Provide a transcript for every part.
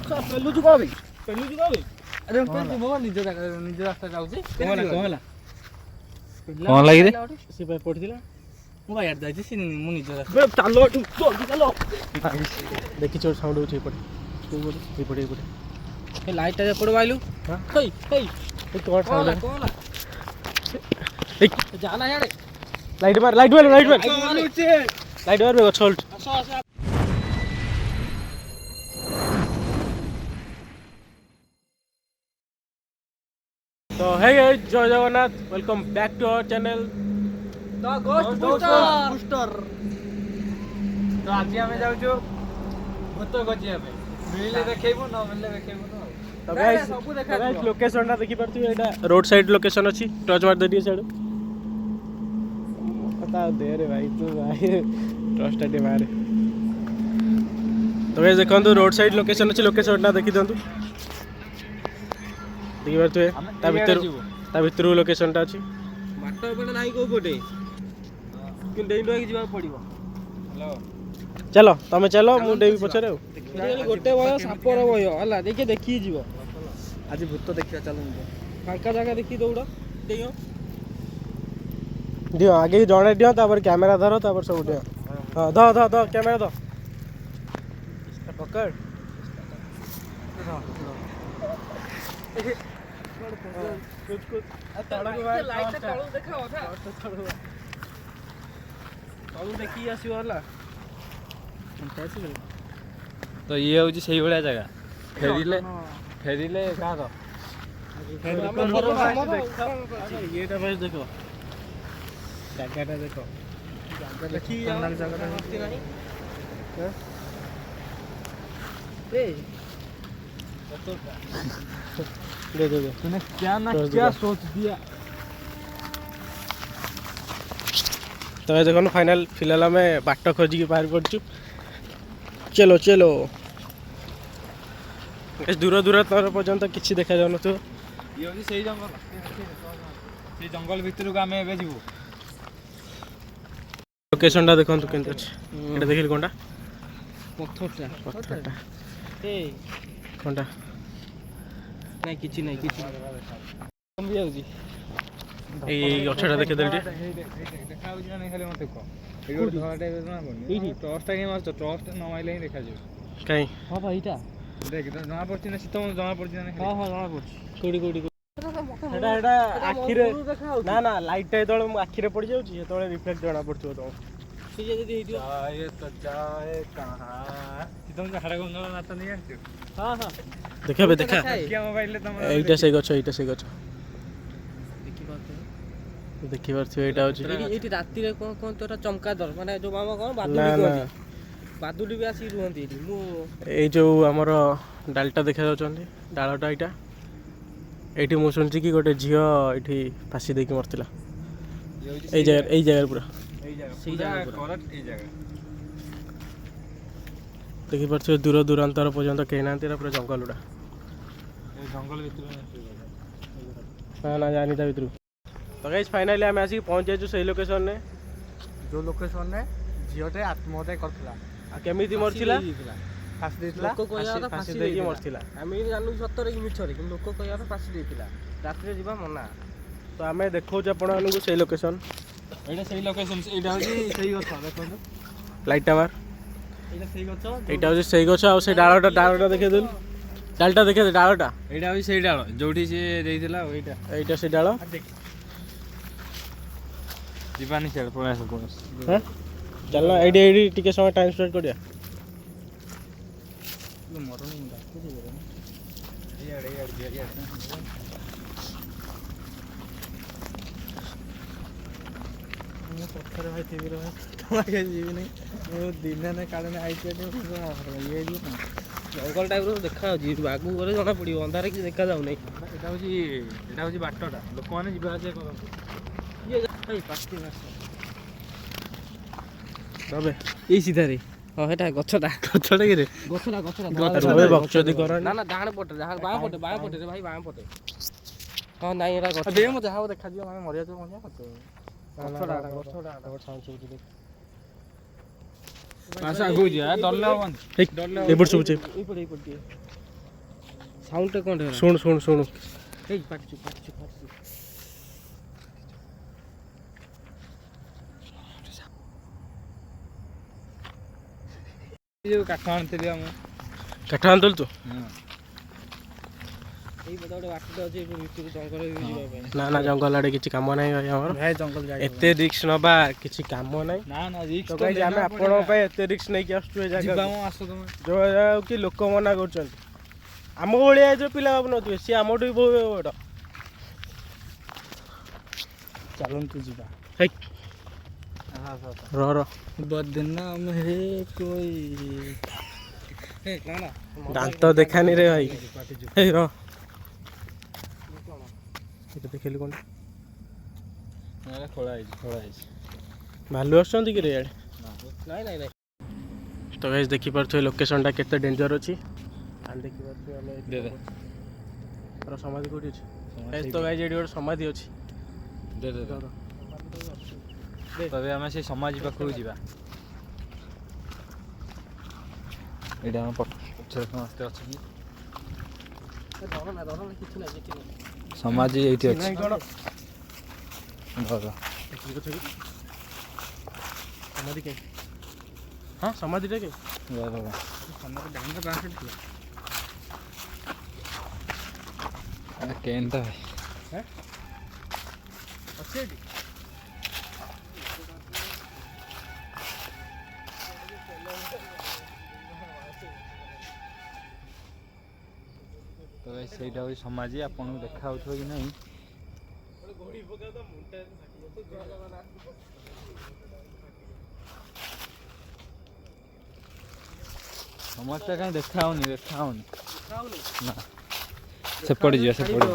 पेलु तू कभी पेलु तू कभी अरे पेलु मो निज रास्ता जाउची कोहला कौन लगी रे से पे पड़थिला मु यार जाइची से मु निज रास्ता बे चलो जल्दी चलो देखी छोड़ साउंड होची पड़े ये पड़े ए लाइट टा पड़ वाइलु हां हेई हेई ए कौन साउंड है कोला जाना यार लाइट मार लाइट मार लाइट मार बे छोल्ट तो हे गाइस जय Jagannath welcome back to our channel the ghost booster तो आज हमें जाउ जो भूत गजिया पे मिलले देखेबो न मिलले देखेबो न तो गाइस लोकेशन टा देखि परथि एटा रोड साइड लोकेशन अछि टच मार दे साइड पता दे रे भाई तू भाई ट्रस्ट टे मार तो गाइस देखंतु रोड साइड लोकेशन अछि लोकेशन टा देखि दंतु देखि परथि ता भीतर लोकेशन टा अछि बाटो पटे नाही को पटे कि डेई लोई जीवा पड़िबो हेलो चलो तमे चलो मु डेबी पछरे गोटे भय सापर भय हला देखि देखि जीवो आज भूत देखिया चलो फांका जगह देखि दौड़ देयो दियो आगे जणे दियो तापर कैमरा धरो तापर सब दियो हां द कैमरा द पकड़ कुछ लाइट तळू देखाओ था तळू देखि आसीयो हला तो ये हूँ से भाया जगह फेरिले क्या येटा बस देखो जगहटा देखो देखि जगह दे तूने क्या ना क्या सोच दिया तो देखो फाइनल फिलहाल हमें बाट खोजिक बाहर पड़चु चलो चलो दूर दूर तर पर्यंत किसी देखा जाऊन तो ये हूँ से जंगल भितर को आम ए जीवु लोकेशन टा देखो केमती अच्छे ये देखिल कौनटा पत्थरटा ए कौनटा नहीं किछि नहीं किछि कम भी आउजी ए गछटा देखे देलटी देखा हो नहीं खाली मत को एगो धरा टाइप ना बनी टॉर्च टा के मार टॉर्च न माइले ही देखा जो काई हां भाई इटा देख जना पड़ती ना सीता जना पड़ती ना हां हां जना पड़छ कोडी एटा आखिरे ना ना लाइट टा तळे आखिरे पड़ जाउची तळे रिफ्लेक्ट जणा पड़छो तो से जदी हेदियो जाए तो जाए कहां सीता हरा गंगा नाता नहीं आछो हां हां देखा बे देखा क्या मोबाइल ले तुम एटा से गछ देखि परथि एटा होची एटी राती रे कोन तोरा चमका दर माने जो मामा कोन बादुली भी आसी रुहंती एटी मु ए जो हमर डालटा देखा जाउचंदी डालटा एटा एटी मु सुनची कि गोटे झियो एठी फांसी देकी मरतिला ए जगह पूरा सही जगह करेक्ट ए जगह देखि परथि दूर दूरांतर पर्यंत केनांती पूरा जंगल उडा ए जंगल भितर ना जानी ता भितर तो गाइस फाइनली हम आसी पहुंच जाइछु सही लोकेशन ने जो लोकेशन ने झियोटे आत्महत्या करथला आ केमिति मरतिला फांसी देथला लोक कहया तो फांसी देकी मरतिला आमे जानू सत्तर कि मिछरे कि लोक कहया तो फांसी देथिला रात रे जीवा मना तो आमे देखौ जे आपण को सही लोकेशन एटा सही लोकेशन एटा होजी सही गछ देखो लाइट टावर एटा सही गछ एटा होजी सही गछ आ से डालटा देखे देल डालटा देखे दे डालटा एटा होजी सही डाल जोठी से देइथिला ओइटा एटा से डाल जीवानी छेड़ प्रयास हां चलना एडी टिके समय टाइम स्पेंड करिया मरन डाके जे यार मैं पत्थर भाई टीवी रे तुम्हारे जीव नहीं वो दिन ने काले ने आई ये जी जंगल टाइप रो देखा जी बागु करे जना पड़ी अंधारे कि देखा जाउ नहीं एटा होजी बाटटा लोक माने जीवा जे करन ये भाई पास्ती मास तबे ए सीधा रे हां हेटा गछटा कि रे गछटा तबे बक्चोदी करन ना ना डाहाण पटे बाया पटे रे भाई बाया पटे हां नाइ एरा गछ दे मु जाओ देखा दियो माने मरिया तो मजा करतो गछटा साउंड सुबुची देख आशा हो जा डरले हवन एपट सुबुची ए पटे ସାଉଣ୍ଡଟା କ'ଣ ହେଲା? ଶୁଣୁ ଶୁଣୁ ଶୁଣୁ ଏଇ ପାଟିଛୁ ପାଟିଛୁ ପାଟିଛୁ। ଏ ଯୋଉ କାଠ ଆଣିଥିଲି ମୁଁ। କାଠ ଆଣିଥିଲୁ ତୁ? ଏଇ ବୋଧେ ଗୋଟେ ବାଟଟା ଅଛି ଏଇ ଭିତରୁ ଜଙ୍ଗଲ ଯିବା ପାଇଁ। ନା ନା ଜଙ୍ଗଲ ଆଡ଼େ କିଛି କାମ ନାହିଁ ଭାଇ ଆମର। ଭାଇ ଜଙ୍ଗଲ ଯାଇ ଏତେ ରିକ୍ସ ନବା କିଛି କାମ ନାହିଁ। ନା ନା ରିକ୍ସ ତ guys, ଆମେ ଆପଣଙ୍କ ପାଇଁ ଏତେ ରିକ୍ସ ନେଇକି ଆସୁଛୁ ଏ ଯିବା ଜାଗାକୁ। ମୁଁ ଆସ ତମେ। ଯୋଉ ଜାଗାକୁ କି ଲୋକ ମନା କରୁଛନ୍ତି। ଆମ ଭଳିଆ ଯୋଉ ପିଲା ଭାବୁନଥିବେ ସିଏ ଆମଠୁ ବି ବହୁତ ବଡ଼। ଚାଲନ୍ତୁ ଯିବା। ହେଇ ରହ ବଦନାମ ହେ କୋଇ। ନା ନା ଦାନ୍ତ ଦେଖାନି ରେ ଭାଇ। ହେଇ ରହ ଏଇଟା ଦେଖିଲି କ'ଣ ଖୋଳା ହେଇଛି। ଭାଲୁ ଆସୁଛନ୍ତି କି ରେ ଇଆଡ଼େ? ନାଇଁ ନାଇଁ ନାଇଁ। ତ ଗାଇସ୍ ଦେଖିପାରୁଥିବେ ଲୋକେସନଟା କେତେ ଡେଞ୍ଜର ଅଛି। ଆଉ ଦେଖିପାରୁଥିବେ ଆମେ ଦେ ଦେ। ତାର ସମାଧି କୋଉଠି ଅଛି? ଗାଇସ୍ ତ ଗାଇସ୍ ଏଠି ଗୋଟେ ସମାଧି ଅଛି। ଦେ ଦେ ଦେ। ତବେ ଆମେ ସେଇ ସମାଜ ପାଖକୁ ଯିବା। ଏଇଟା ଆମ ପଛରେ ସମସ୍ତେ ଅଛନ୍ତି। କିଛି ନାହିଁ କିଛି ନାହିଁ। ସମାଜ ଏଇଠି ଅଛି। ନାଇଁ କ'ଣ ଭଲ। ସମାଧି କାଇଁ? ହଁ ସମାଧିଟା କାଇଁ? କେନ୍ତା ଭାଇ ଅଛି ଏଠି? ତ ଭାଇ ସେଇଟା ହେଉଛି ସମାଜି। ଆପଣଙ୍କୁ ଦେଖା ହେଉଥିବ କି ନାହିଁ? ସମାଜଟା କାହିଁ ଦେଖା ହେଉନି ନା। ସେପଟେ ଯିବା ସେପଟେ।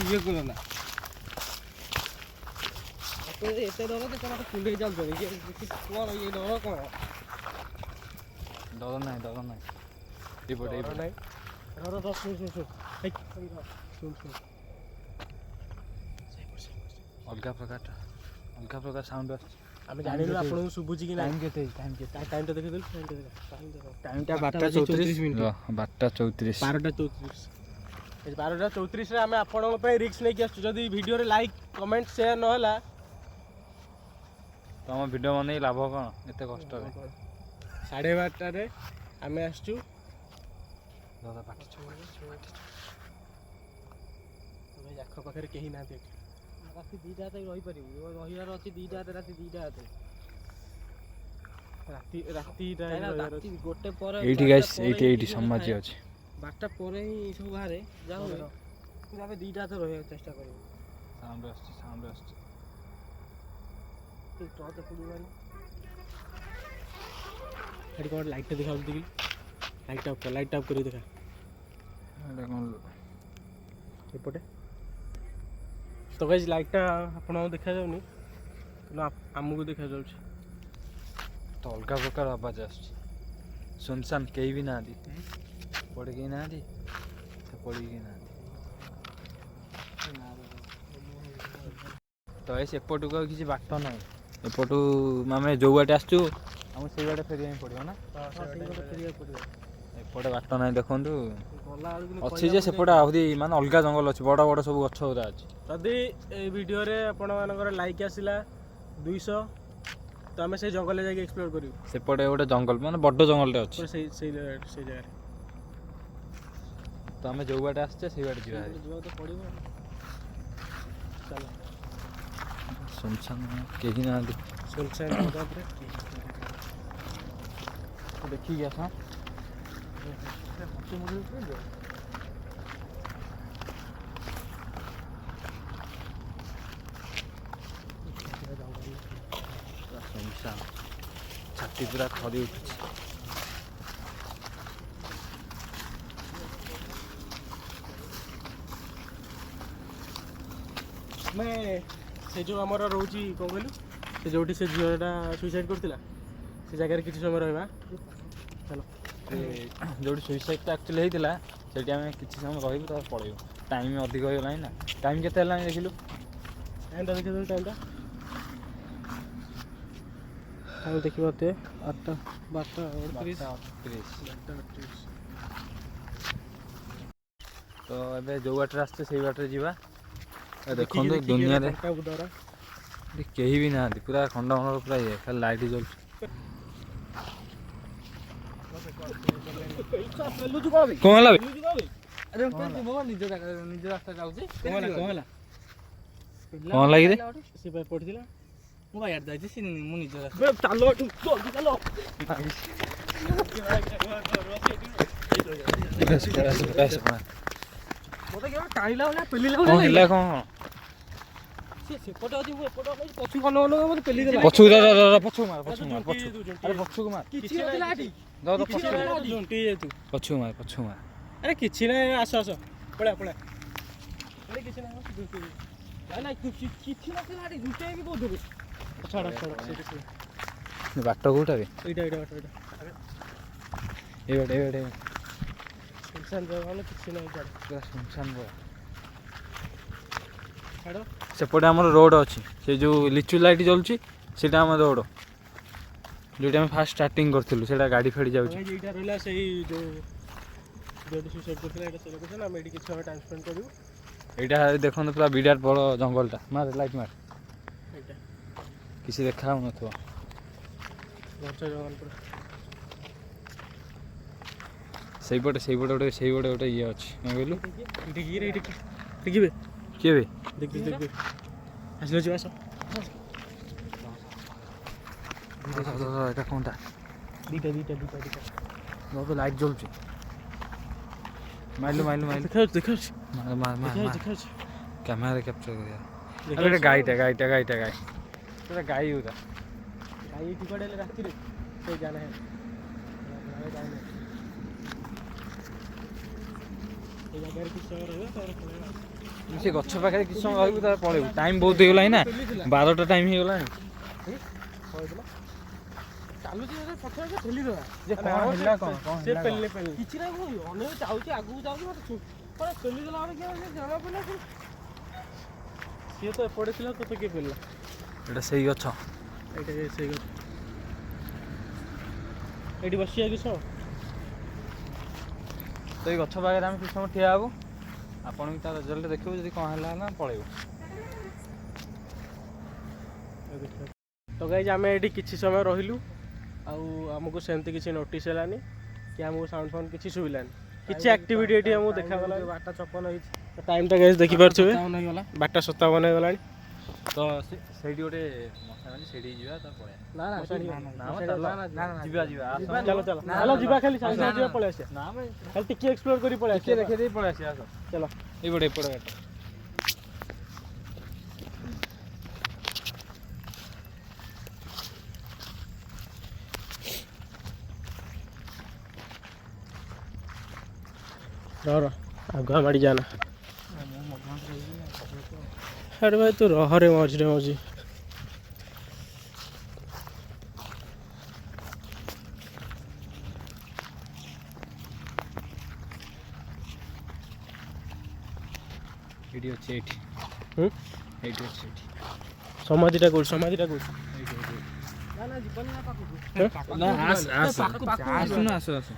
ଇଏ କର ନା ଏତେ ଡର ଯେ ମୋତେ କୁଣ୍ଡେଇ ଚାଲୁଛନ୍ତି। କ'ଣ ଇଏ ଡର କ'ଣ? ଡର ନାହିଁ ଏଇପଟେ ନାହିଁ ରହ ଶୁଣ ଅଲଗା ପ୍ରକାର ସାଉଣ୍ଡ ଆସୁଛି। ଆମେ ଜାଣିଲୁ ଆପଣଙ୍କୁ ଶୁଭୁଛି କି ନାହିଁ। ଟାଇମ୍ଟା ଦେଖିଦେଲୁ। ଟାଇମ୍ଟା 12:34 ମିନିଟ୍। 12:34। 12:34ରେ ଆମେ ଆପଣଙ୍କ ପାଇଁ ରିକ୍ସ ନେଇକି ଆସୁଛୁ। ଯଦି ଭିଡ଼ିଓରେ ଲାଇକ୍ କମେଣ୍ଟ ସେୟାର ନହେଲା ତମ ଭିଡ଼ିଓ ବନେଇ ଲାଭ କ'ଣ ଏତେ କଷ୍ଟରେ? 12:30ରେ ଆମେ ଆସିଛୁ। ଆଖପାଖରେ କେହି ନାହାନ୍ତି ଏଠି। ରାତି 2ଟା ହାତେ ରହିପାରିବୁ। ରହିବାର ଅଛି 2ଟା ହାତେ ରାତି 2ଟା ହାତେ। ରାତିଟା ରାତି ଗୋଟେ ପରେ ଏଇଠି ଗାଇସ୍ ଏଇଠି ସମାଜ ଅଛି। 12ଟା ପରେ ହିଁ ସବୁ ବାହାରେ ଯାହା ହୁଏ। କିନ୍ତୁ ଆମେ 2ଟା ହାତେ ରହିବାକୁ ଚେଷ୍ଟା କରିବୁ। ସାଉଣ୍ଡ ଆସୁଛି। ଟର୍ଚ୍ଚ ପଡ଼ିବନି। ଏଠି କ'ଣ ଲାଇଟ୍ଟା ଦେଖାଯାଉଛି କି? ଲାଇଟ୍ ଅଫ୍ କରିକି ଦେଖା। ଏପଟେ ତ ଗାଇସ୍ ଲାଇଟ୍ଟା ଆପଣଙ୍କୁ ଦେଖାଯାଉନି କିନ୍ତୁ ଆମକୁ ଦେଖାଯାଉଛି। ତ ଅଲଗା ପ୍ରକାର ଆବାଜ ଆସୁଛି। ସୁନସାନ କେହି ବି ନାହାନ୍ତି। ଏପଟେ କେହି ନାହାନ୍ତି, ସେପଟେ କେହି ନାହାନ୍ତି। ତ ଏପଟକୁ ଆଉ କିଛି ବାଟ ନାହିଁ। ଏପଟୁ ଆମେ ଯୋଉ ବାଟେ ଆସିଛୁ ଆମକୁ ସେଇ ବାଟେ ଫେରିବା ପାଇଁ ପଡ଼ିବ ନା? ଏପଟେ ବାଟ ନାହିଁ ଦେଖନ୍ତୁ। ଅଛି ଯେ ସେପଟେ ଆହୁରି ମାନେ ଅଲଗା ଜଙ୍ଗଲ ଅଛି। ବଡ଼ ବଡ଼ ସବୁ ଗଛ ଗୁଡ଼ା ଅଛି। ଯଦି ଏଇ ଭିଡ଼ିଓରେ ଆପଣମାନଙ୍କର ଲାଇକ୍ ଆସିଲା 200 ତ ଆମେ ସେଇ ଜଙ୍ଗଲରେ ଯାଇକି ଏକ୍ସପ୍ଲୋର କରିବୁ। ସେପଟେ ଗୋଟେ ଜଙ୍ଗଲ ମାନେ ବଡ଼ ଜଙ୍ଗଲଟେ ଅଛି। ସେଇ ଜାଗାରେ ତ ଆମେ ଯୋଉ ବାଟେ ଆସିଛେ ସେଇ ବାଟେ ଯିବା। ଯିବାକୁ ତ ପଡ଼ିବ। ଚାଲ ସୁନସାନ କେହି ନାହାନ୍ତି। ଦେଖିକି ଆସ। ଛାତି ପୁରା ଥରି ଉଠୁଛି। ଆମେ ସେ ଯେଉଁ ଆମର ରହୁଛି କ'ଣ କହିଲୁ ସେ ଯେଉଁଠି ସେ ଝିଅଟା ସୁଇସାଇଡ଼୍ କରିଥିଲା ସେ ଜାଗାରେ କିଛି ସମୟ ରହିବା। ଚାଲ ଯେଉଁଠି ସୁଇସାଇଡ଼୍ଟା ଆକ୍ଚୁଆଲି ହେଇଥିଲା ସେଇଠି ଆମେ କିଛି ସମୟ ରହିବୁ ତାପରେ ପଳେଇବୁ। ଟାଇମ୍ ଅଧିକ ହେଇଗଲାଣି ନା। ଟାଇମ୍ କେତେ ହେଲାଣି ଦେଖିଲୁ? ଟାଇମ୍ଟା ଦେଖିଦେଲୁ। ଟାଇମ୍ଟା ଆମେ ଦେଖିପାରୁଥିବେ 12:38। तो ଏବେ ଯେଉଁ ବାଟରେ ଆସିଛେ ସେଇ ବାଟରେ ଯିବା। ଦେଖନ୍ତୁ ଦୁନିଆରେ କେହି ବି ନାହାନ୍ତି, ପୁରା ଖଣ୍ଡମଣ୍ଡଳ ପୁରା ଇଏ, ଖାଲି ଲାଇଟ୍ ଜଳୁଛି। କ'ଣ ହେଲା ବେ? ଆରେ ନିଜ ରାସ୍ତା ଯାଉଛି। କ'ଣ ହେଲା କିରେ? ସେ ପଡ଼ିଥିଲା। ମୁଁ ବା ଇଆଡ଼େ ଯାଇଛି, ମୁଁ ନିଜ ରାସ୍ତା। ଚାଲ ଏଠୁ, ଜଲ୍ଦି ଚାଲ। ମତେ କେବେ ଟାଣିଲା ଭଳିଆ ପେଲିଲା କ'ଣ ଭଳିଆ ହେଲା? କ'ଣ ସେପଟେ ଅଛି, ମୁଁ ଏପଟେ ଅଛି, ପଛକୁ ଅନେଇ ମତେ ପେଲି ଦେଲା। ପଛକୁ ପଛକୁ ମାର, ପଛକୁ ମାର, ଆରେ ପଛକୁ ମାର, କିଛି ନଥିଲା ଏଠି। ପଛକୁ ମାର, ପଛକୁ ମାର। ଆରେ କିଛି ନାହିଁ, ଆସ ଆସ, ପଳା ପଳା। ଆରେ କିଛି ନାହିଁ, କିଛି ନଥିଲା ଏଠି, ଝୁଣ୍ଟେଇକି କହୁଥିଲୁ। ଛାଡ଼ ଛାଡ଼, ବାଟ କୋଉଟା ବେ? ଏଇଟା ଏଇଟା ବାଟ ଏଇଟା। ଏଇ ବାଟ, ଏଇ ବାଟ, ଏଇ ବାଟ। ସୁନସାନ ଜାଗା ମାନେ କିଛି ନାହିଁ, ଛାଡ଼ ପୁରା ସୁନସାନ ଜାଗା। ଛାଡ଼। ସେପଟେ ଆମର ରୋଡ଼ ଅଛି, ସେ ଯେଉଁ ଲିଚୁ ଲାଇଟ୍ ଜଳୁଛି ସେଇଟା ଆମ ରୋଡ଼, ଯେଉଁଟା ଆମେ ଫାଷ୍ଟ ଷ୍ଟାର୍ଟିଂ କରିଥିଲୁ, ସେଇଟା ଗାଡ଼ି ଫାଡ଼ି ଯାଉଛି। ଏଇଟା ରହିଲା ସେଇ ଯେଉଁ ଯେଉଁଠି ସୁସାଇଡ଼ କରିଥିଲା, ଏଇଟା ସେ ଲୋକେସନ୍। ଆମେ ଏଇଠି କିଛି ସମୟ ଟାଇମ୍ ସ୍ପେଣ୍ଡ କରିବୁ। ଏଇଟା ଦେଖନ୍ତୁ ପୁରା ବିରାଟ ବଡ଼ ଜଙ୍ଗଲଟା। ମାର ଲାଇଟ୍ ମାର, ଏଇଟା କିଛି ଦେଖା ହେଉନଥିବ। ଘଞ୍ଚ ଜଙ୍ଗଲ ପୁରା। ସେଇପଟେ ଗୋଟେ ଇଏ ଅଛି, କ'ଣ କହିଲୁ? ଏଇଠି ଦେଖିବେ, କିଏ ବେ? ଦେଖିବେ ଆସିଲ, ଯିବା ଆସ। ଏଇଟା କ'ଣଟା? ଦିଟା ଲାଇଟ୍ ଜଳୁଛି। ମାଇଲୁ ଦେଖାଉଛି କ୍ୟାମେରାରେ କ୍ୟାପଚର କରିବା। ଏଇଟା ଗାଈ। ସେଟା ଗାଈ ଗୁରା। ଗାଈ ଏଠି କୁଆଡ଼େ ହେଲେ ରାତିରେ ସେଇ ଗାଁ ନାହିଁ। এই ଜାଗାରେ କିଛି ସମୟ ରହିବା, ତାପରେ ପଳେଇବା। ସେ ଗଛ ପାଖରେ କିଛି ସମୟ ରହିବୁ, ତାପରେ ପଳେଇବୁ। ଟାଇମ୍ ବହୁତ ହେଇଗଲାଣି ନା, 12ଟା ଟାଇମ୍ ହେଇଗଲାଣି। ଚାଲୁଛି ପଛରେ ଠେଲିଦେବା। ଯେ କ'ଣ ହେଲା, କ'ଣ ସେ ପେଲିଲେ କିଛି ନାହିଁ, ମୁଁ ଅନେକ ଯାଉଛି, ଆଗକୁ ଯାଉଛି, ମତେ ପେଲିଦେଲା ମାନେ କିଏ ଜଣା ପଡ଼ିଲା। ସିଏ ତ ଏପଟେ ଥିଲା, ତୋତେ କିଏ ପେଲିଲା? ଏଇଟା ସେଇ ଗଛ। ଏଇଟା ସେଇ ଗଛ। ଏଇଠି ବସିବା କିସ? ସେଇ ଗଛ ପାଖରେ ଆମେ କିଛି ସମୟ ଠିଆ ହେବୁ, ଆପଣ ବି ତା ରେଜଲ୍ଟ ଦେଖିବୁ। ଯଦି କ'ଣ ହେଲା ପଳେଇବୁ। ତ ଗାଇଜ ଆମେ ଏଠି କିଛି ସମୟ ରହିଲୁ, ଆଉ ଆମକୁ ସେମିତି କିଛି ନୋଟିସ୍ ହେଲାନି କି ଆମକୁ ସାଉଣ୍ଡ ଫାଉଣ୍ଡ କିଛି ଶୁଭିଲାନି। କିଛି ଆକ୍ଟିଭିଟି ଏଠି ଆମକୁ ଦେଖାଗଲା। 12:56 ହେଇଛି। ଟାଇମ୍ଟା ଗାଇଜ ଦେଖିପାରୁଥିବେ, 12:57 ହେଇଗଲାଣି। ତ ସେଇଠି ଗୋଟେ ମଶା ମାଛି, ସେଇଠିକି ଯିବା, ତା ପଳେଇବା। ଚାଲ ଯିବା, ଖାଲି ସାଙ୍ଗେ ସାଙ୍ଗେ ଯିବା, ପଳେଇ ଆସିବା। ଖାଲି ଟିକେ ଏକ୍ସପ୍ଲୋର କରି ପଳେଇ ଆସିବା, ଦେଖେଇ ଦେଇ ପଳେଇ ଆସିବା। ଚାଲ ଏପଟେ रह आगुआ माड़ी जाना। अरे भाई तू रह रे मझे मझे। ଏଇଠି ଅଛି, ଏଇଠି ଏଇଠି ଅଛି, ଏଇଠି ସମାଧିଟା କୋଉଠି? ସମାଧିଟା କୋଉଠି?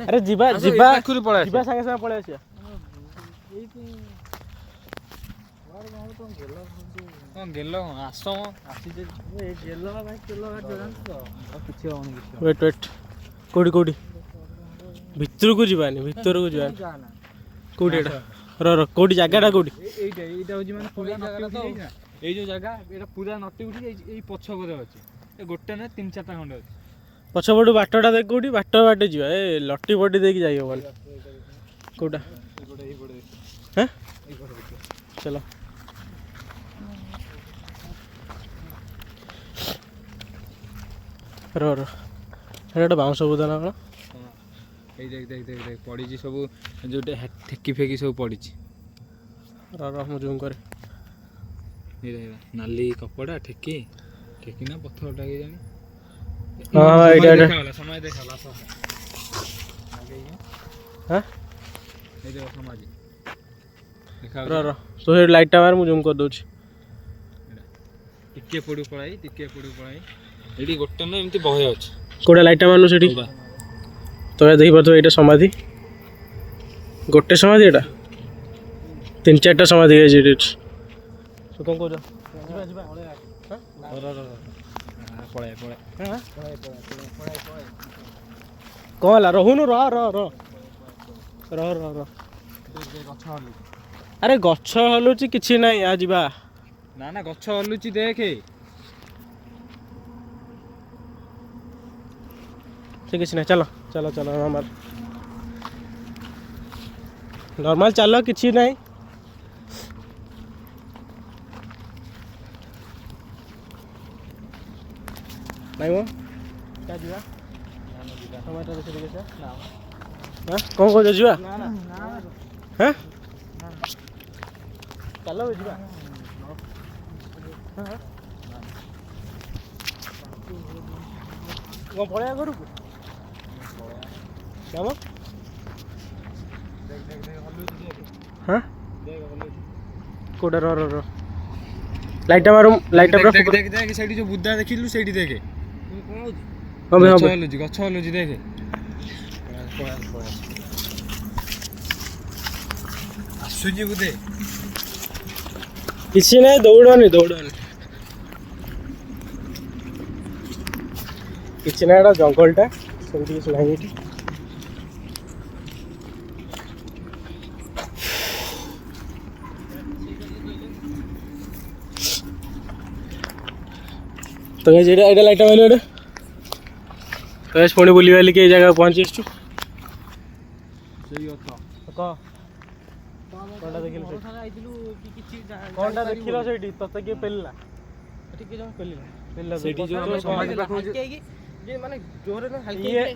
अरे जीवा जीवा जीवा संगे संगे पळे आसिया। कौन गेलो आसम आसी जे ए गेलो भाई किलो जरन तो किछि होनी किछि। वेट वेट कोडी कोडी भितर को जीवानी, भितर को जीवानी कोडी एटा र र कोडी जगाटा कोडी? एटा एटा होजी माने पूरा नटी उठी जाई ना। ए जो जगह एटा पूरा नटी उठी जाई, ए पछ परे अछि। ए गोटे ने 3-4टा खंडे अछि। पछपटू बाटटा देख कोडी? बाट बाटे जीवा ए लट्टी बटी देकी जाई होबन कोडा हैं? चलो र र एटा बाउंस बुदा ना कोन? ए देख देख देख देख पड़ी जी सब जोटे ठेकी फेकी सब पड़ी छी। र र मु जूम करे ए रे नाली कपड़ा ठेकी ठेकी ना पत्थर टाके जानी। हां एटा एटा समय देखाला सब आगे ये हां ए देखो समाज देखा र र तो हे लाइट मार मु जूम कर दोछ। टिके पडू पळाई एडी गोटे न एमती बहे अछि। कोडा लाइट मारनु सेठी तो या देखि परतो एटा समाधि गोटे समाधि एटा 3-4ଟା ସମାଧି ହେଇଛି ଏଠି। ତୁ କ'ଣ କହୁଛ? ଯିବା ପଳାଏ କ'ଣ ହେଲା? ରହୁନୁ, ରହ। ଆରେ ଗଛ ହଲୁଛି କିଛି ନାହିଁ, ଆ ଯିବା। ନା ଗଛ ହଲୁଛି ଦେଖେ। ସେ କିଛି ନାହିଁ, ଚାଲ ନର୍ମାଲ ଚାଲ, କିଛି ନାହିଁ। ନାଇଁ ମ ଯିବା କ'ଣ କହୁଛ? ଯିବା ହାଁ ଚାଲ ଯିବା। କ'ଣ ପଳେଇବା ଘରକୁ? କାମ ହଁ କୋଉଟା? ର ଲାଇଟ୍ଟା ମାରୁ, ଲାଇଟ୍ଟା ପୁରା ଦେଖ ସେଇଠି ଯୋଉ ବୁଦା ଦେଖିଲୁ ସେଇଠି ଦେଖେ। ହଁ ଭାଇ, ଗଛ ହଲୁଛି ଦେଖେ। ଆସୁଛି ବୋଧେ। କିଛି ନାହିଁ, ଦୌଡ଼ନି କିଛି ନାହିଁ, ଏଇଟା ଜଙ୍ଗଲଟା, ସେମିତି କିଛି ନାହିଁ ଏଠି। ତ ଏଇଟା ଲାଇଟ୍ଟା ମାରିଲ ଏଇଟା। ତ ପୁଣି ବୁଲି ବାଲିକି ଏଇ ଜାଗାକୁ ପହଞ୍ଚି ଆସିଛୁ। କଣଟା ଦେଖିଲ ସେଇଠି? ତତେ କିଏ ପେଲିଲା?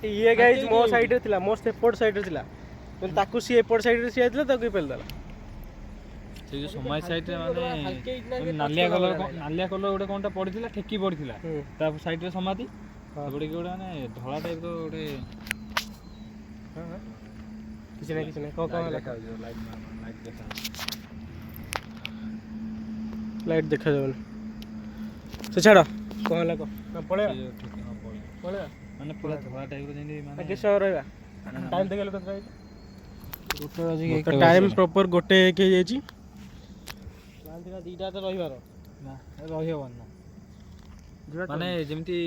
ଇଏ ଗାଇଜ ମୋ ସାଇଡରେ ଥିଲା, ମୋ ସେପଟ ସାଇଡରେ ଥିଲା, କିନ୍ତୁ ତାକୁ ସିଏ ଏପଟ ସାଇଡରେ ସିଏ ଥିଲା, ତାକୁ କିଏ ପେଲିଦେଲା। ସେଇ ଯୋଉ ସମାଜ ସାଇଡରେ ମାନେ ନାଲିଆ କଲର ଗୋଟେ କଣଟା ପଡିଥିଲା, ଠେକି ପଡିଥିଲା ତା ସାଇଡରେ ସମାଧି। ଗୋଟେ ଗୋଟେ ମାନେ ଧଳା ଟାଇପର ଗୋଟେ। କିଛି ନାହିଁ ଲାଇଟ୍ ଦେଖାଯାଉନି। ସେ ଛାଡ଼, କ'ଣ ହେଲା କହ? ପଳେଇବା ମାନେ ପୁରା ଧଳା ଟାଇପର ଯେମିତି। ମାନେ କେତେ ସମୟ ରହିବା? ଟାଇମ୍ ଦେଖିଲୁ କେତେ ହେଇଛି? ଟାଇମ୍ ପ୍ରପର 1 ହେଇଯାଇଛି। 2ଟା ତ ରହିବାର ନା, ରହିହବନି ନା। ମାନେ ଯେମିତି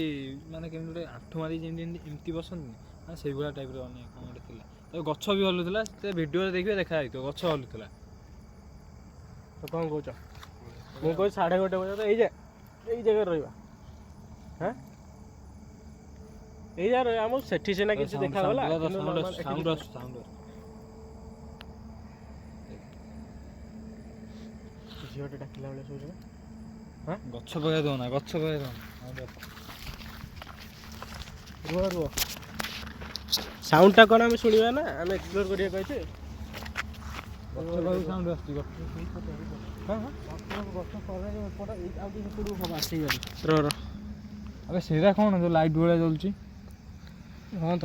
ମାନେ କେମିତି ଗୋଟେ ଆଣ୍ଠୁ ମାରି ଯେମିତି ଏମିତି ବସନ୍ତି, ମାନେ ସେଇଭଳିଆ ଟାଇପର ଅନେକ କ'ଣ ଗୋଟେ ଥିଲା। ଗଛ ବି ହଲୁଥିଲା, ସେ ଭିଡ଼ିଓରେ ଦେଖିବେ ଦେଖା ଯାଇଥିବ, ଗଛ ହଲୁଥିଲା। ତ କ'ଣ କହୁଛ? ମୁଁ କହୁଛି 1:30 ପର୍ଯ୍ୟନ୍ତ ଏଇ ଜାଗାରେ ରହିବା। ହାଁ ଏଇ ଜାଗାରେ ରହିବା। ଆମକୁ ସେଠି ସିନା କିଛି ଦେଖାଗଲା। ଝିଅଟେ ଡାକିଲା ବେଳେ ଶୋଉଛ? ଗଛ ପକେଇ ଦଉନା। ରୁହ। ସାଉଣ୍ଡଟା କ'ଣ ଆମେ ଶୁଣିବା ନା, ଆମେ ଏକ୍ସପ୍ଲୋର କରିବାକୁ କହିଛେ। ଆବେ ସେଇଟା କ'ଣ ଯୋଉ ଲାଇଟ୍ ଭଳିଆ ଜଳୁଛି? ହଁ ତ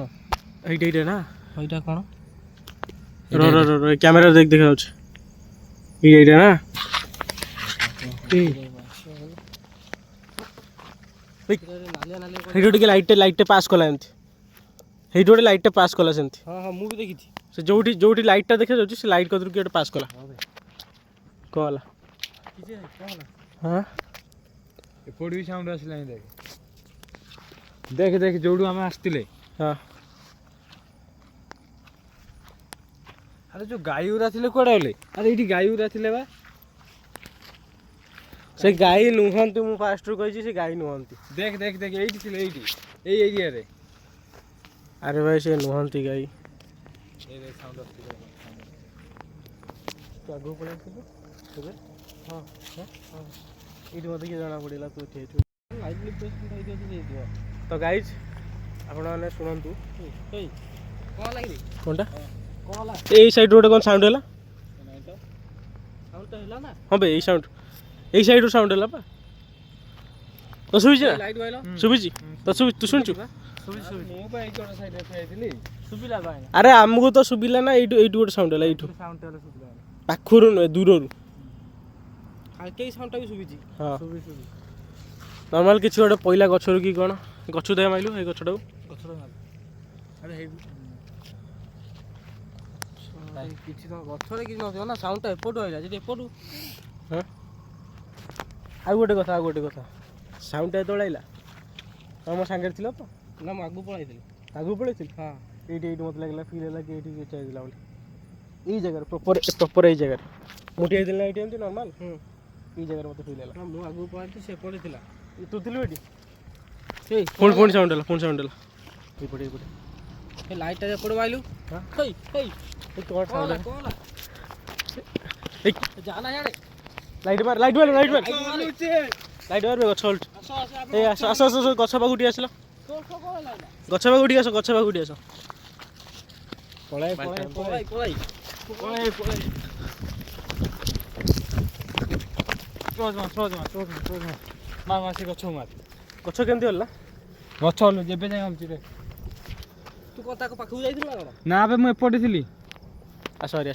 ଏଇଟା ନା, ଏଇଟା କ'ଣ? କ୍ୟାମେରା ଦେଖାଯାଉଛି। ଏଇଟା ନା, ସେଇଠୁ ଟିକେ ଲାଇଟ୍ଟେ ପାସ୍ କଲା ଏମିତି। ସେଇଠୁ ଗୋଟେ ଲାଇଟ୍ଟେ ପାସ୍ କଲା ସେମିତି। ହଁ ମୁଁ ବି ଦେଖିଛି। ସେ ଯୋଉଠି ଲାଇଟ୍ଟା ଦେଖାଯାଉଛି, ସେ ଲାଇଟ୍ କତିରୁ କିଏ ଗୋଟେ ପାସ୍ କଲା। କ'ଣ ହେଲା? ହଁ ଏପଟେ ବି ସାଉଣ୍ଡ ଆସିଲାଣି। ଦେଖ ଯୋଉଠୁ ଆମେ ଆସିଥିଲେ। ହଁ ଆରେ ଯୋଉ ଗାଈ ଗୁରା ଥିଲେ କୁଆଡ଼େ ଗଲେ? ଆରେ ଏଇଠି ଗାଈ ଗୁରା ଥିଲେ ବା। ସେ ଗାଈ ନୁହନ୍ତି, ମୁଁ ଫାଷ୍ଟରୁ କହିଛି ସେ ଗାଈ ନୁହନ୍ତି। ଦେଖ ଏଇଠି ଥିଲେ, ଏଇ ଏରିଆରେ। ଆରେ ଭାଇ ସେ ନୁହନ୍ତି ଗାଈ। ତୁ ଆଗକୁ ପଳେଇ ଆସିଲୁ ଏବେ? ହଁ ଏଇଠି ମୋତେ କିଏ ଜଣା ପଡ଼ିଲା ତୁ ଏଠି ହେଇଛୁ। ତ ଗାଇଜ୍ ଆପଣମାନେ ଶୁଣନ୍ତୁ। କ'ଣଟା? ଏଇ ସାଇଡ଼୍ ଗୋଟେ କ'ଣ ସାଉଣ୍ଡ ହେଲା? ହଁ ବେ, ଏଇ ସାଇଡ଼ରୁ ସାଉଣ୍ଡ ହେଲା ପା। ତ ଶୁଭିଛି ନା? ଶୁଭିଛି ତ? ତୁ ଶୁଣିଛୁ? ଆରେ ଆମକୁ ତ ଶୁଭିଲା ନା। ଏଇଠୁ ଗୋଟେ ସାଉଣ୍ଡ ହେଲା। ଏଇଠୁ ପାଖରୁ ନୁହେଁ, ଦୂରରୁ। ହଁ ନର୍ମାଲ କିଛି ଗୋଟେ ପଇଲା ଗଛରୁ କି କ'ଣ? ଗଛ ଦେହ ମାଇଲୁ ଏଇ ଗଛଟାକୁ। କିଛି ତ ଗଛରେ କିଛି ନଥିବ ନା ସାଉଣ୍ଡଟା ଏପଟୁ ଆଇଲା ଯଦି ଏପଟୁ ହଁ ଆଉ ଗୋଟେ କଥା ସାଉଣ୍ଡଟା ଯେତେବେଳେ ଆଇଲା ତମ ସାଙ୍ଗରେ ଥିଲ ତ ନା ମୁଁ ଆଗକୁ ପଳାଇଥିଲି ହଁ ଏଇଠି ମୋତେ ଲାଗିଲା ଫିଲ୍ ହେଲା କି ଏଇଠି କିଛି ହେଇଥିଲା ବୋଲି ଏଇ ଜାଗାରେ ପ୍ରପର ଏଇ ଜାଗାରେ ମୁଁ ଠିଆ ହେଇଥିଲି ନା ଏଇଠି ଏମିତି ନର୍ମାଲ ଏଇ ଜାଗାରେ ମୋତେ ଫିଲ୍ ହେଲା ମୁଁ ଆଗକୁ ପଳାଇଥିଲି ସେପଟେ ଥିଲା ତୁ ଥିଲୁ ଏଠି ପୁଣି ସାଉଣ୍ଡ ହେଲା ଏଇପଟେ ଏ ଲାଇଟ୍ଟା ଏପଟେ ମାଇଲୁ ହେଇ କ'ଣ ସାଉଣ୍ଡ ଯାନା ଇଆଡ଼େ ଲାଇଟ୍ ମାର ଗଛ ଏ ଆସ ଗଛ ପାଖକୁ ଟିକେ ଆସିଲ ଗଛ ପାଖକୁ ଟିକେ ଆସ ପଳାଇ ସେ ଗଛ ମାର ଗଛ କେମିତି ହେଲା ଗଛ ହଲୁ ଯେବେ ଯାଇ ହଲୁଛି ରେ ତୁ କ'ଣ ତାଙ୍କ ପାଖକୁ ଯାଇଥିଲୁ ନା ନା ଏବେ ମୁଁ ଏପଟେ ଥିଲି ସରି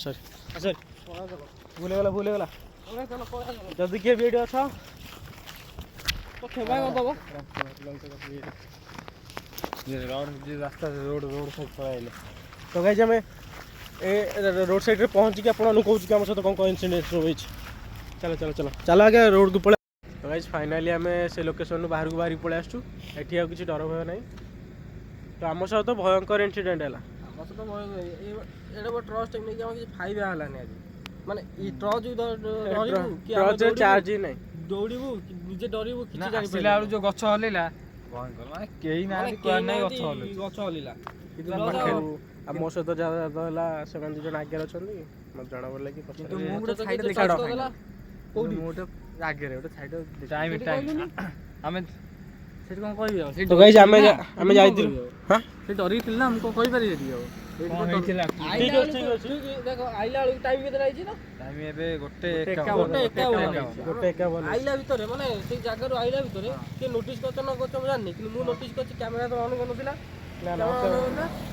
ଭୁଲ ହେଇଗଲା ଯଦି କିଏ ବି ଏଇଠି ଅଛ ତ କ୍ଷମା କରିଦେବ ରାସ୍ତା ରୋଡ ସାଇଡ୍ ପଳାଇଲେ ତ ଗାଇজ ଆମେ ଏ ରୋଡ଼ ସାଇଡ଼୍ରେ ପହଞ୍ଚିକି ଆପଣଙ୍କୁ କହୁଛୁ କି ଆମ ସହିତ କ'ଣ ଇନସିଡେଣ୍ଟ ହେଇଛି ଚାଲ ଆଜ୍ଞା ରୋଡ଼କୁ ପଳେଇ ତ ଗାଇଜ ଫାଇନାଲି ଆମେ ସେ ଲୋକେସନ୍ରୁ ବାହାରିକି ପଳେଇ ଆସିଛୁ ଏଠି ଆଉ କିଛି ଡର ଭୟ ନାହିଁ ତ ଆମ ସହିତ ଭୟଙ୍କର ଇନସିଡେଣ୍ଟ ହେଲା ଆମ ସହିତ ଏଇଟା ଗୋଟେ ଟ୍ରଚ୍ ନେଇକି ଆମର କିଛି ଫାଇଦା ହେଲାନି ଆଜି ମାନେ ଇ ଟ୍ରଚ୍ ଟ୍ରଚ୍ ଚାର୍ଜ ହିଁ ନାହିଁ ଦୌଡ଼ିବୁ ନିଜେ ଡରିବୁ କିଛି ଆସିଲା ବେଳୁ ଯୋଉ ଗଛ ହଲେଇଲା ମାନେ କେହି ନାହାନ୍ତି କୁଆଡ଼େ ନାହିଁ ଗଛ ହଲିଲା କିନ୍ତୁ ମୋ ସହିତ ଯାହା ହେଲା ସେମାନେ 2 ଜଣ ଆଗରେ ଅଛନ୍ତି ମୋତେ ଜଣା ପଡ଼ିଲା କି ମୁଁ ଗୋଟେ ସାଇଡ୍ ଦେଖାଡ଼ କୋଉଠି ମୁଁ ଗୋଟେ ଆଗରେ ଗୋଟେ ସାଇଡ୍ ଟାଇମ୍ ଆମେ ସେଠି କ'ଣ କହିବି ଆଉ ତ ଗାଇଜ ଆମେ ଯାଇଥିଲୁ ସେ ଡରିକି ଥିଲା ନା ମୁଁ କ'ଣ କହିପାରିବି ଏଠି ଆଉ କ'ଣ ହେଇଥିଲା ଠିକ୍ ଅଛି ଦେଖ ଆଇଲା ବେଳକୁ ଟାଇମ୍ କେତେ ହେଇଛି ନା ଟାଇମ୍ ଏବେ 1:51 ଆଇଲା ଭିତରେ ମାନେ ସେଇ ଜାଗାରୁ ଆଇଲା ଭିତରେ କିଏ ନୋଟିସ୍ କରିଛ ନ କରିଛ ମୁଁ ଜାଣିନି କିନ୍ତୁ ମୁଁ ନୋଟିସ୍ କରିଛି କ୍ୟାମେରା ତ ଅନ୍ କରୁନଥିଲା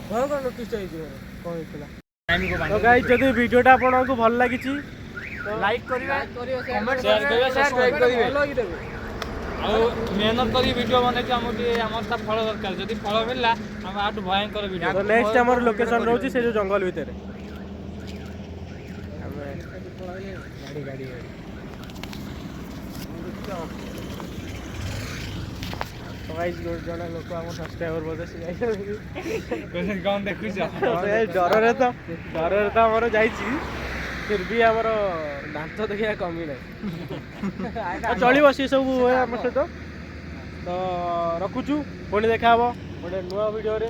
ଭୟଙ୍କର ନୋଟିସ୍ଟା ହେଇଛି କ'ଣ ହେଇଥିଲା ତ ଗାଇଜ ଯଦି ଭିଡ଼ିଓଟା ଆପଣଙ୍କୁ ଭଲ ଲାଗିଛି ଲାଇକ୍ କରିବେ କମେଣ୍ଟ ସବସ୍କ୍ରାଇବ୍ କରିବେ ଆଉ ମେହନତ କରି ଭିଡ଼ିଓ ବନେଇଛୁ ଆମକୁ ଟିକେ ଆମର ତା ଫଳ ଦରକାର ଯଦି ଫଳ ମିଳିଲା ଆମେ ଆଠୁ ଭୟଙ୍କର ଭିଡ଼ିଓ ତ ନେକ୍ସଟ ଆମର ଲୋକେସନ୍ ରହୁଛି ସେ ଯେଉଁ ଜଙ୍ଗଲ ଭିତରେ ଗାଡ଼ି ଜଣେ ଲୋକ ଆମ ସବସ୍କ୍ରାଇବର ବୋଧେ କ'ଣ ଦେଖୁଛ ଡରରେ ତ ଆମର ଯାଇଛି ଫିର୍ ବି ଆମର ଦାନ୍ତ ଦେଖିବା କମି ନାହିଁ ଚଳିବ ସେ ସବୁ ହୁଏ ଆମ ସହିତ ତ ରଖୁଛୁ ପୁଣି ଦେଖା ହବ ଗୋଟେ ନୂଆ ଭିଡ଼ିଓରେ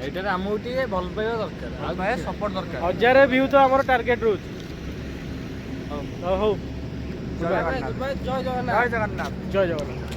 ଏଇଟାରେ ଆମକୁ ଟିକେ ଭଲ ପାଇବା ଦରକାର ଆଉ ସପୋର୍ଟ ଦରକାର 1000 ଭିଉ ତ ଆମର ଟାର୍ଗେଟ ରହୁଛି ହଉ ଜୟ ଜଗନ୍ନାଥ। ଜୟ ଜଗନ୍ନାଥ